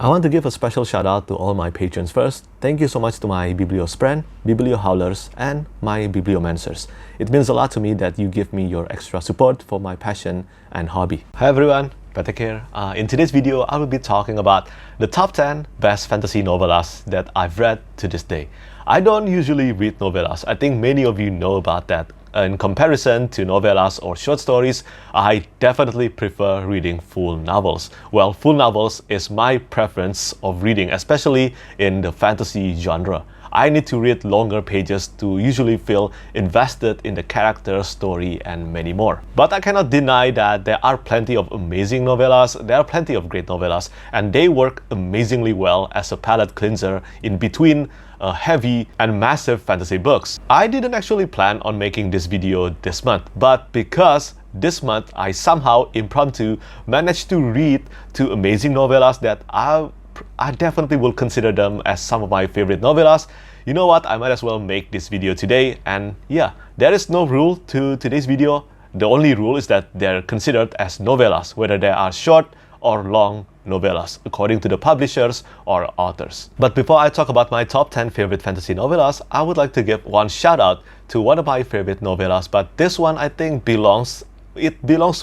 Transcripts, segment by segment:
I want to give a special shout out to all my patrons first. Thank you so much to my Bibliospren, Bibliohowlers, and my Bibliomancers. It means a lot to me that you give me your extra support for my passion and hobby. Hi everyone, Petrik here. In today's video, I will be talking about the top 10 best fantasy novellas that I've read to this day. I don't usually read novellas. I think many of you know about that. In comparison to novellas or short stories, I definitely prefer reading full novels. Well, full novels is my preference of reading, especially in the fantasy genre. I need to read longer pages to usually feel invested in the character, story, and many more. But I cannot deny that there are plenty of amazing novellas, there are plenty of great novellas, and they work amazingly well as a palate cleanser in between heavy and massive fantasy books. I didn't actually plan on making this video this month, but because this month I somehow impromptu managed to read two amazing novellas that I definitely will consider them as some of my favorite novellas. You know what, I might as well make this video today. And yeah, there is no rule to today's video. The only rule is that they're considered as novellas, whether they are short or long novellas, according to the publishers or authors. But before I talk about my top 10 favorite fantasy novellas, I would like to give one shout out to one of my favorite novellas, but this one I think belongs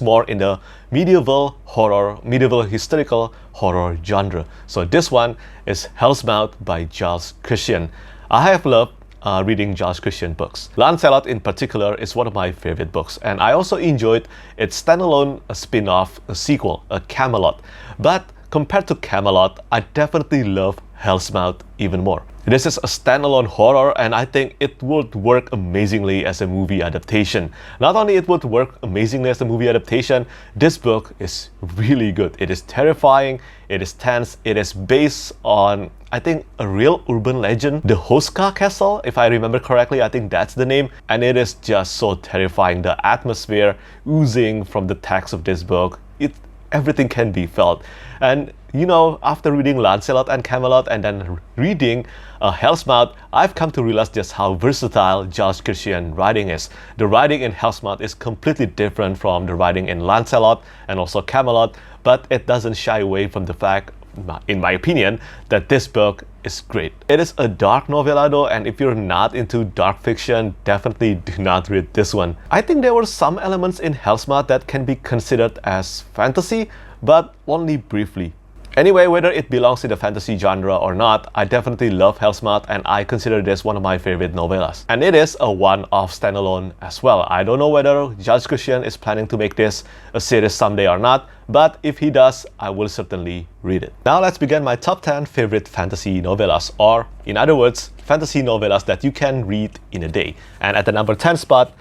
more in the medieval historical horror genre. So this one is Hellsmouth by Giles Kristian. I have loved reading Giles Kristian books. Lancelot in particular is one of my favorite books, and I also enjoyed its standalone spin-off sequel, Camelot. But compared to Camelot, I definitely love Hellsmouth even more. This is a standalone horror, and I think it would work amazingly as a movie adaptation. Not only it would work amazingly as a movie adaptation, this book is really good. It is terrifying, it is tense, it is based on, I think, a real urban legend, the Hoska Castle, if I remember correctly, I think that's the name, and it is just so terrifying. The atmosphere oozing from the text of this book, everything can be felt. And you know, after reading Lancelot and Camelot and then reading Hellsmouth, I've come to realize just how versatile Giles Kristian writing is. The writing in Hellsmouth is completely different from the writing in Lancelot and also Camelot, but it doesn't shy away from the fact, in my opinion, that this book is great. It is a dark novella though, and if you're not into dark fiction, definitely do not read this one. I think there were some elements in Hellsmouth that can be considered as fantasy, but only briefly. Anyway, whether it belongs in the fantasy genre or not, I definitely love Hellsmouth, and I consider this one of my favorite novellas. And it is a one-off standalone as well. I don't know whether Giles Kristian is planning to make this a series someday or not, but if he does, I will certainly read it. Now let's begin my top 10 favorite fantasy novellas, or in other words, fantasy novellas that you can read in a day. And at the number 10 spot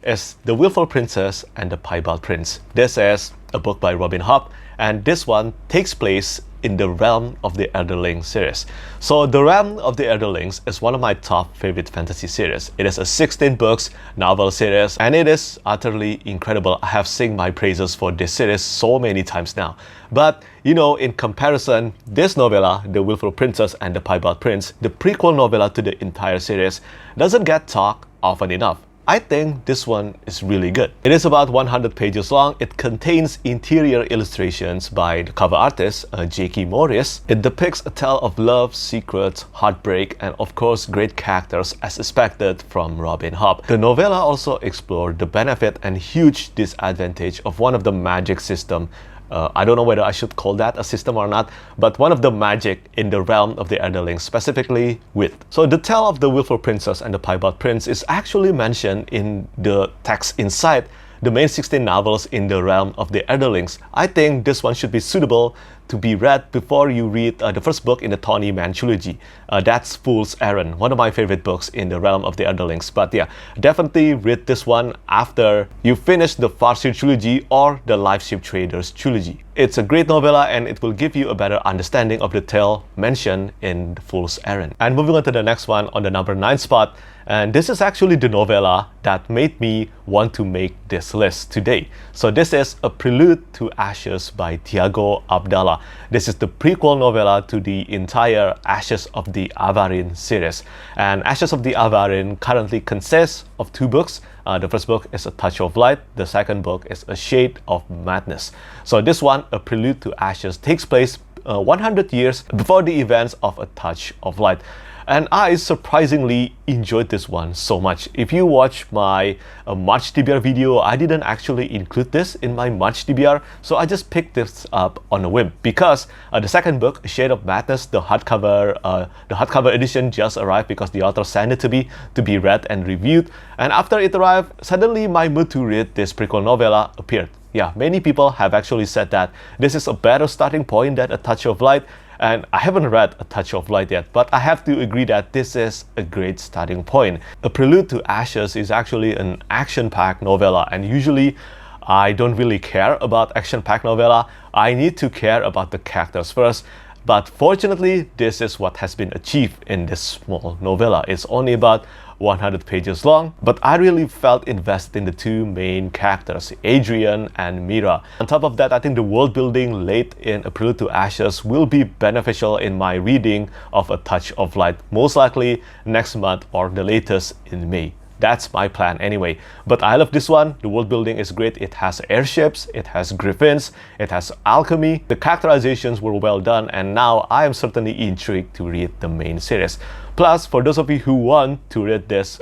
is The Wilful Princess and the Piebald Prince. This is a book by Hobb, and this one takes place in the Realm of the Elderling series. So the Realm of the Elderlings is one of my top favorite fantasy series. It is a 16 books novel series, and it is utterly incredible. I have sung my praises for this series so many times now. But you know, in comparison, this novella, The Wilful Princess and the Piebald Prince, the prequel novella to the entire series, doesn't get talked often enough. I think this one is really good. It is about 100 pages long. It contains interior illustrations by the cover artist, J.K. Morris. It depicts a tale of love, secrets, heartbreak, and of course, great characters as expected from Hobb. The novella also explored the benefit and huge disadvantage of one of the magic system. I don't know whether I should call that a system or not, but one of the magic in the Realm of the Elderlings, specifically wit. So the tale of the Wilful Princess and the Piebald Prince is actually mentioned in the text inside the main 16 novels in the Realm of the Elderlings. I think this one should be suitable to be read before you read the first book in the Tawny Man trilogy. That's Fool's Errand, one of my favorite books in the Realm of the Elderlings. But yeah, definitely read this one after you finish the Farseer trilogy or the Lifeship Traders trilogy. It's a great novella, and it will give you a better understanding of the tale mentioned in Fool's Errand. And moving on to the next one on the number 9 spot, and this is actually the novella that made me want to make this list today. So this is A Prelude to Ashes by Thiago Abdalla. This is the prequel novella to the entire Ashes of the Avarin series. And Ashes of the Avarin currently consists of 2 books. The first book is A Touch of Light. The second book is A Shade of Madness. So this one, A Prelude to Ashes, takes place 100 years before the events of A Touch of Light. And I surprisingly enjoyed this one so much. If you watch my March TBR video, I didn't actually include this in my March TBR, so I just picked this up on a whim because the second book, Shade of Madness, the hardcover edition just arrived because the author sent it to be read and reviewed. And after it arrived, suddenly my mood to read this prequel novella appeared. Yeah, many people have actually said that this is a better starting point than A Touch of Light. And I haven't read A Touch of Light yet, but I have to agree that this is a great starting point. A Prelude to Ashes is actually an action-packed novella, and usually I don't really care about action-packed novella. I need to care about the characters first. But fortunately, this is what has been achieved in this small novella. It's only about 100 pages long, but I really felt invested in the two main characters, Adrian and Mira. On top of that, I think the world building late in A Prelude to Ashes will be beneficial in my reading of A Touch of Light, most likely next month or the latest in May. That's my plan anyway. But I love this one. The world building is great. It has airships, it has griffins, it has alchemy. The characterizations were well done, and now I am certainly intrigued to read the main series. Plus, for those of you who want to read this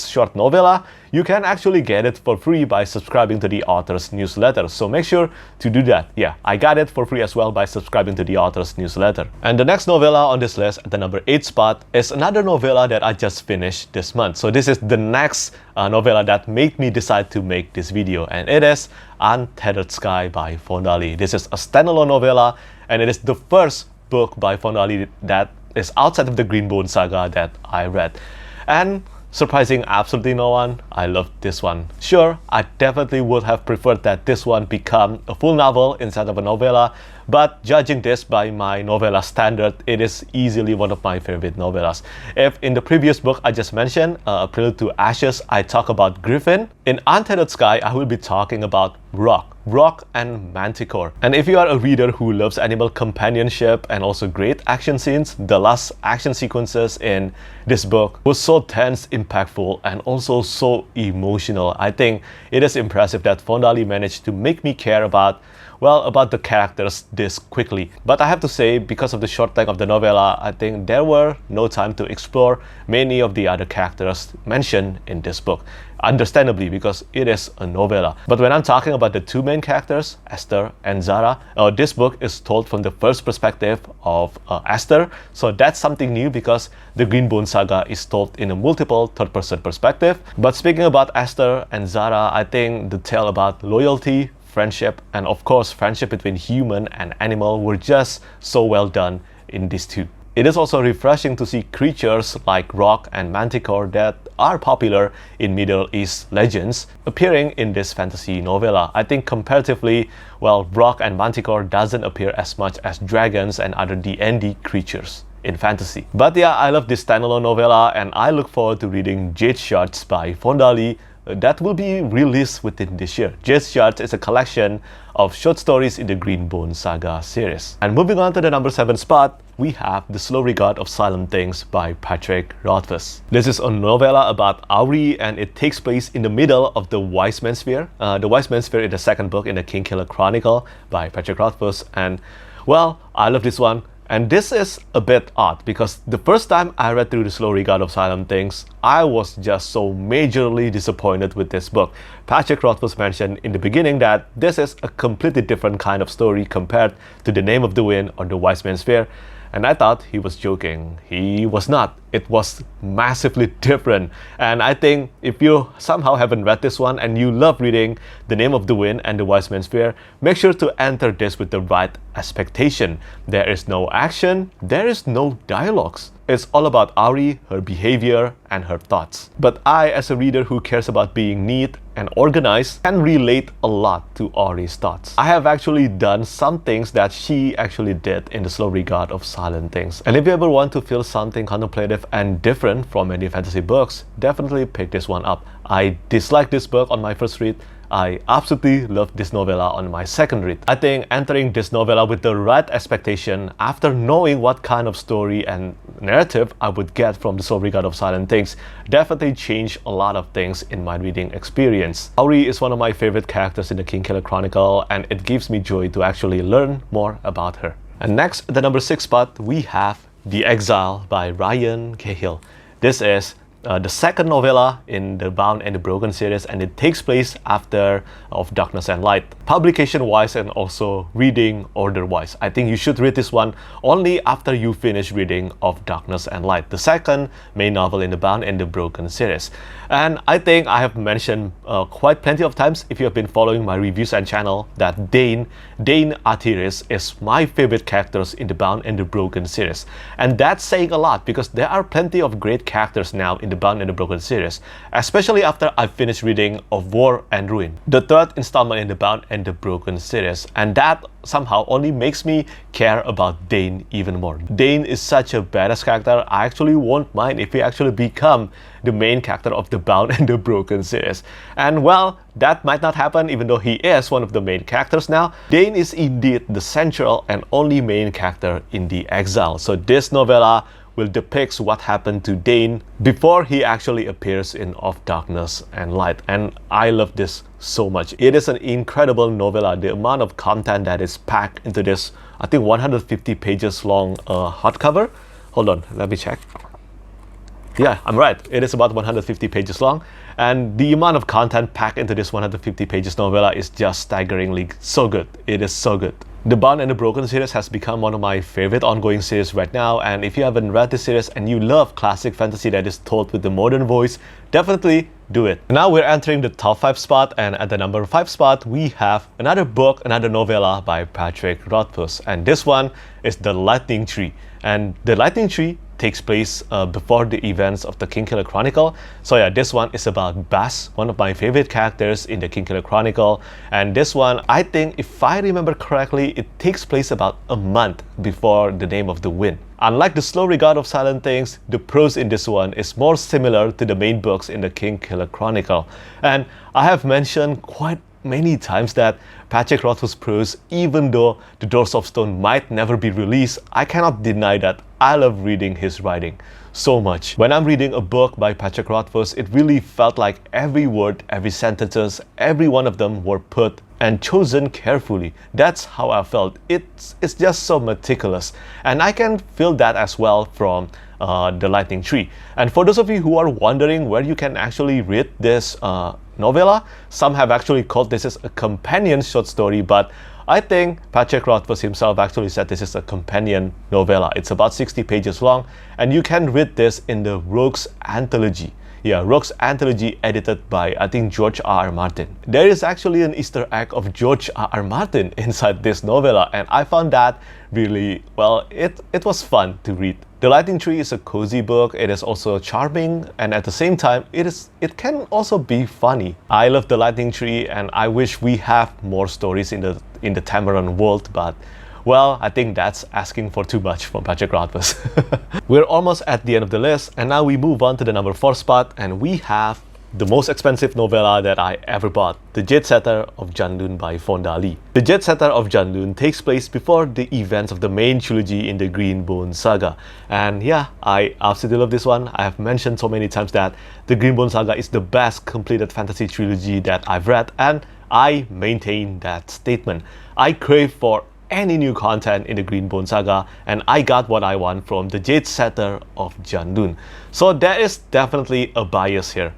short novella, you can actually get it for free by subscribing to the author's newsletter. So make sure to do that. Yeah, I got it for free as well by subscribing to the author's newsletter. And the next novella on this list, at the number 8 spot, is another novella that I just finished this month. So this is the next novella that made me decide to make this video, and it is Untethered Sky by Fonda Lee. This is a standalone novella, and it is the first book by Fonda Lee that is outside of the Greenbone saga that I read. And surprising absolutely no one, I loved this one. Sure, I definitely would have preferred that this one become a full novel instead of a novella, but judging this by my novella standard, it is easily one of my favorite novellas. If in the previous book I just mentioned, A Prelude to Ashes, I talk about Griffin, in Untethered Sky I will be talking about Rock and Manticore. And if you are a reader who loves animal companionship and also great action scenes, the last action sequences in this book was so tense, impactful, and also so emotional. I think it is impressive that Fonda Lee managed to make me care about the characters this quickly. But I have to say, because of the short length of the novella, I think there were no time to explore many of the other characters mentioned in this book. Understandably, because it is a novella. But when I'm talking about the two main characters, Esther and Zara, this book is told from the first perspective of Esther. So that's something new because the Greenbone saga is told in a multiple third-person perspective. But speaking about Esther and Zara, I think the tale about loyalty, friendship, and of course friendship between human and animal were just so well done in these two. It is also refreshing to see creatures like Rock and Manticore that are popular in Middle East legends appearing in this fantasy novella. I think comparatively, Rock and Manticore doesn't appear as much as dragons and other D&D creatures in fantasy. But yeah, I love this standalone novella, and I look forward to reading Jade Shards by Fonda Lee that will be released within this year. Jade Shards is a collection of short stories in the Greenbone saga series. And moving on to the number 7 spot, we have The Slow Regard of Silent Things by Petrik Rothfuss. This is a novella about Auri, and it takes place in the middle of the Wise Man's Sphere. The Wise Man's Sphere is the second book in the Kingkiller Chronicle by Petrik Rothfuss, and I love this one. And this is a bit odd because the first time I read through The Slow Regard of Silent Things, I was just so majorly disappointed with this book. Petrik Rothfuss mentioned in the beginning that this is a completely different kind of story compared to The Name of the Wind or The Wise Man's Sphere. And I thought he was joking. He was not. It was massively different. And I think if you somehow haven't read this one and you love reading The Name of the Wind and The Wise Man's Sphere, make sure to enter this with the right expectation. There is no action, there is no dialogues. It's all about Auri, her behavior, and her thoughts. But I, as a reader who cares about being neat and organized, can relate a lot to Auri's thoughts. I have actually done some things that she actually did in The Slow Regard of Silent Things. And if you ever want to feel something contemplative and different from many fantasy books, definitely pick this one up. I disliked this book on my first read. I absolutely loved this novella on my second read. I think entering this novella with the right expectation after knowing what kind of story and narrative I would get from The Slow Regard of Silent Things definitely changed a lot of things in my reading experience. Auri is one of my favorite characters in the Kingkiller Chronicle, and it gives me joy to actually learn more about her. And next, at the number 6 spot, we have The Exile by Ryan Cahill. This is the second novella in the Bound and the Broken series, and it takes place after Of Darkness and Light. Publication-wise and also reading order-wise, I think you should read this one only after you finish reading Of Darkness and Light, the second main novel in the Bound and the Broken series. And I think I have mentioned quite plenty of times, if you have been following my reviews and channel, that Dane Artiris is my favorite characters in the Bound and the Broken series. And that's saying a lot, because there are plenty of great characters now in the Bound and the Broken series, especially after I finished reading Of War and Ruin, the third installment in the Bound and the Broken series, and that somehow only makes me care about Dane even more. Dane is such a badass character. I actually won't mind if he actually become the main character of the Bound and the Broken series. And well, that might not happen even though he is one of the main characters now. Dane is indeed the central and only main character in The Exile. So this novella will depict what happened to Dane before he actually appears in Of Darkness and Light. And I love this so much. It is an incredible novella. The amount of content that is packed into this, I think 150 pages long hardcover. Hold on, let me check. Yeah, I'm right. It is about 150 pages long. And the amount of content packed into this 150 pages novella is just staggeringly so good. It is so good. The Bound and the Broken series has become one of my favorite ongoing series right now, and if you haven't read this series and you love classic fantasy that is told with the modern voice, definitely do it. Now we're entering the top 5 spot, and at the number 5 spot we have another book, another novella by Petrik Rothfuss, and this one is The Lightning Tree. And The Lightning Tree takes place before the events of the Kingkiller Chronicle. So yeah, this one is about Bass, one of my favorite characters in the Kingkiller Chronicle. And this one, I think if I remember correctly, it takes place about a month before the Name of the Wind. Unlike the Slow Regard of Silent Things, the prose in this one is more similar to the main books in the Kingkiller Chronicle. And I have mentioned quite many times that Petrik Rothfuss' prose, even though The Doors of Stone might never be released, I cannot deny that I love reading his writing so much. When I'm reading a book by Petrik Rothfuss, it really felt like every word, every sentences, every one of them were put and chosen carefully. That's how I felt. It's just so meticulous, and I can feel that as well from The Lightning Tree. And for those of you who are wondering where you can actually read this novella, some have actually called this as a companion short story, but I think Petrik Rothfuss himself actually said this is a companion novella. It's about 60 pages long, and you can read this in the Rogues Anthology. Yeah, Rogues Anthology, edited by, I think, George R.R. Martin. There is actually an Easter egg of George R.R. Martin inside this novella, and I found that really, well, it was fun to read. The Lightning Tree is a cozy book. It is also charming, and at the same time, it can also be funny. I love The Lightning Tree, and I wish we have more stories in the Tamaran world, but well, I think that's asking for too much from Petrik Rothfuss. We're almost at the end of the list, and now we move on to the number 4 spot, and we have the most expensive novella that I ever bought, The Jade Setter of Janloon by Fonda Lee. The Jade Setter of Janloon takes place before the events of the main trilogy in the Greenbone saga. And yeah, I absolutely love this one. I have mentioned so many times that the Greenbone saga is the best completed fantasy trilogy that I've read, and I maintain that statement. I crave for any new content in the Greenbone saga, and I got what I want from The Jade Setter of Janloon. So there is definitely a bias here.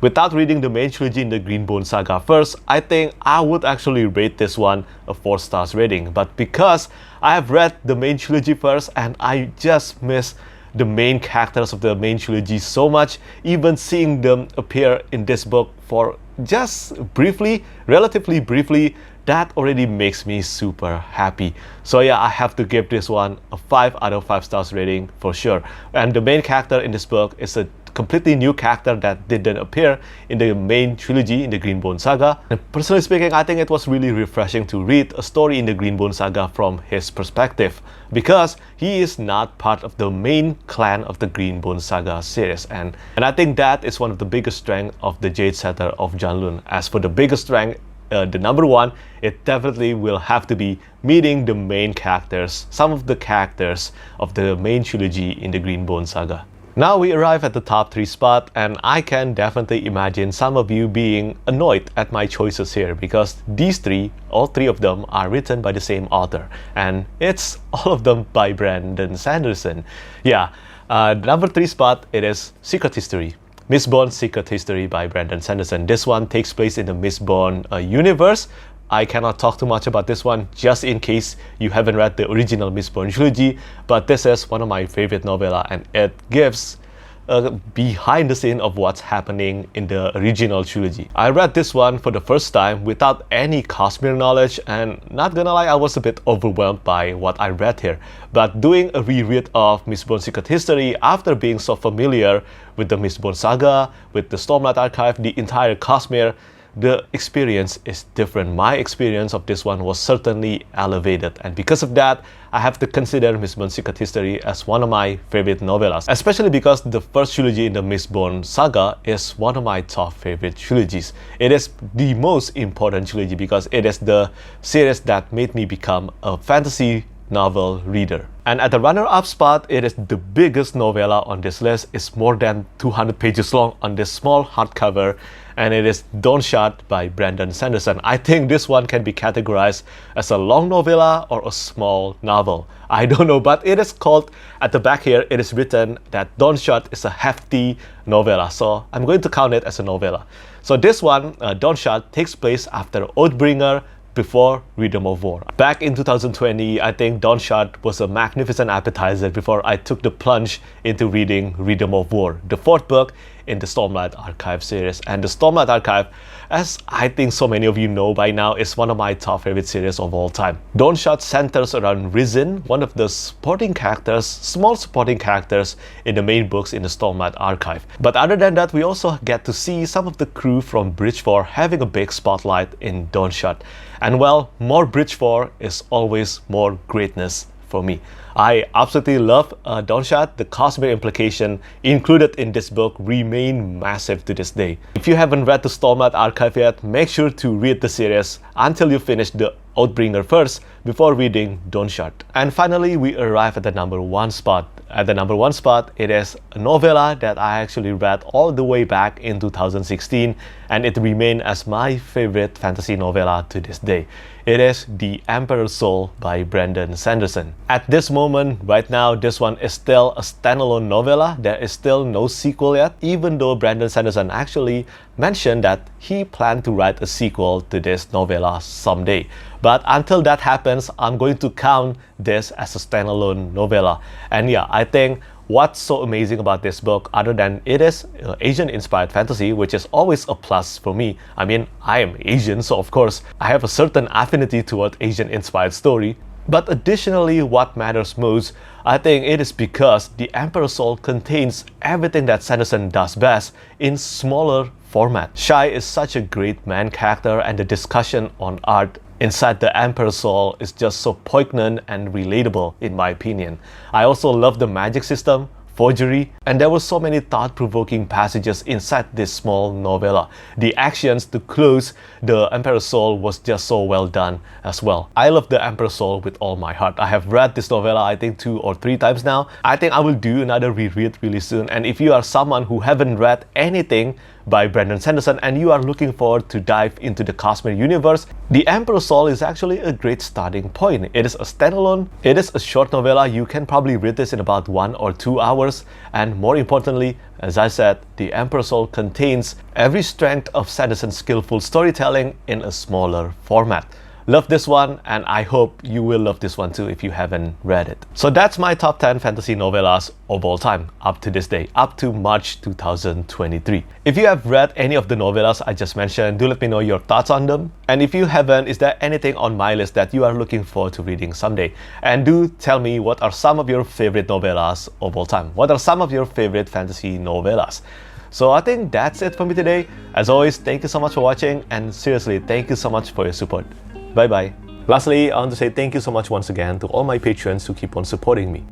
Without reading the main trilogy in the Greenbone saga first, I think I would actually rate this one a 4 stars rating. But because I have read the main trilogy first and I just miss the main characters of the main trilogy so much, even seeing them appear in this book for just briefly, relatively briefly, that already makes me super happy. So yeah, I have to give this one a 5 out of 5 stars rating for sure. And the main character in this book is a completely new character that didn't appear in the main trilogy in the Greenbone saga. And personally speaking, I think it was really refreshing to read a story in the Greenbone saga from his perspective, because he is not part of the main clan of the Greenbone saga series, and I think that is one of the biggest strengths of the Jade Setter of Janloon. As for the biggest strength, the number 1, it definitely will have to be meeting the main characters, some of the characters of the main trilogy in the Greenbone saga. Now we arrive at the top 3 spot, and I can definitely imagine some of you being annoyed at my choices here because these 3, all 3 of them are written by the same author, and it's all of them by Brandon Sanderson. Yeah, number 3 spot, it is Secret History. Mistborn Secret History by Brandon Sanderson. This one takes place in the Mistborn universe. I cannot talk too much about this one just in case you haven't read the original Mistborn trilogy, but this is one of my favorite novella, and it gives a behind the scene of what's happening in the original trilogy. I read this one for the first time without any Cosmere knowledge, and not gonna lie, I was a bit overwhelmed by what I read here. But doing a reread of Mistborn Secret History after being so familiar with the Mistborn saga, with the Stormlight Archive, the entire Cosmere, the experience is different. My experience of this one was certainly elevated, and because of that, I have to consider Mistborn Secret History as one of my favorite novellas, especially because the first trilogy in the Mistborn saga is one of my top favorite trilogies. It is the most important trilogy because it is the series that made me become a fantasy novel reader. And at the runner-up spot, it is the biggest novella on this list. It's more than 200 pages long on this small hardcover, and it is Dawnshard by Brandon Sanderson. I think this one can be categorized as a long novella or a small novel. I don't know, but it is called, at the back here, it is written that Dawnshard is a hefty novella, so I'm going to count it as a novella. So this one, Dawnshard, takes place after Oathbringer, before Rhythm of War. Back in 2020, I think Dawnshard was a magnificent appetizer before I took the plunge into reading Rhythm of War, the 4th book in the Stormlight Archive series. And the Stormlight Archive, as I think so many of you know by now, is one of my top favorite series of all time. Dawnshard centers around Risen, one of the supporting characters, small supporting characters in the main books in the Stormlight Archive. But other than that, we also get to see some of the crew from Bridge 4 having a big spotlight in Dawnshard. And well, more Bridge 4 is always more greatness for me. I absolutely love Dawnshard. The Cosmere implication included in this book remain massive to this day. If you haven't read the Stormlight Archive yet, make sure to read the series until you finish the Oathbringer first before reading Dawnshard. And finally, we arrive at the number 1 spot. At the number 1 spot, it is a novella that I actually read all the way back in 2016, and it remained as my favorite fantasy novella to this day. It is The Emperor's Soul by Brandon Sanderson. At this moment, right now, this one is still a standalone novella. There is still no sequel yet, even though Brandon Sanderson actually mentioned that he planned to write a sequel to this novella someday. But until that happens, I'm going to count this as a standalone novella. And yeah, I think what's so amazing about this book, other than it is Asian-inspired fantasy, which is always a plus for me. I mean, I am Asian, so of course, I have a certain affinity toward Asian-inspired story. But additionally, what matters most, I think it is because The Emperor's Soul contains everything that Sanderson does best in smaller format. Shai is such a great main character, and the discussion on art inside The Emperor's Soul is just so poignant and relatable in my opinion. I also love the magic system, forgery, and there were so many thought-provoking passages inside this small novella. The actions to close The Emperor's Soul was just so well done as well. I love The Emperor's Soul with all my heart. I have read this novella I think 2 or 3 times now. I think I will do another reread really soon, and if you are someone who haven't read anything by Brandon Sanderson and you are looking forward to dive into the Cosmere universe, The Emperor's Soul is actually a great starting point. It is a standalone, it is a short novella. You can probably read this in about 1 or 2 hours, and more importantly, as I said, The Emperor's Soul contains every strength of Sanderson's skillful storytelling in a smaller format. Love this one, and I hope you will love this one too if you haven't read it. So that's my top 10 fantasy novellas of all time up to this day, up to March 2023. If you have read any of the novellas I just mentioned, do let me know your thoughts on them. And if you haven't, is there anything on my list that you are looking forward to reading someday? And do tell me, what are some of your favorite novellas of all time? What are some of your favorite fantasy novellas? So I think that's it for me today. As always, thank you so much for watching, and seriously, thank you so much for your support. Bye bye. Lastly, I want to say thank you so much once again to all my patrons who keep on supporting me.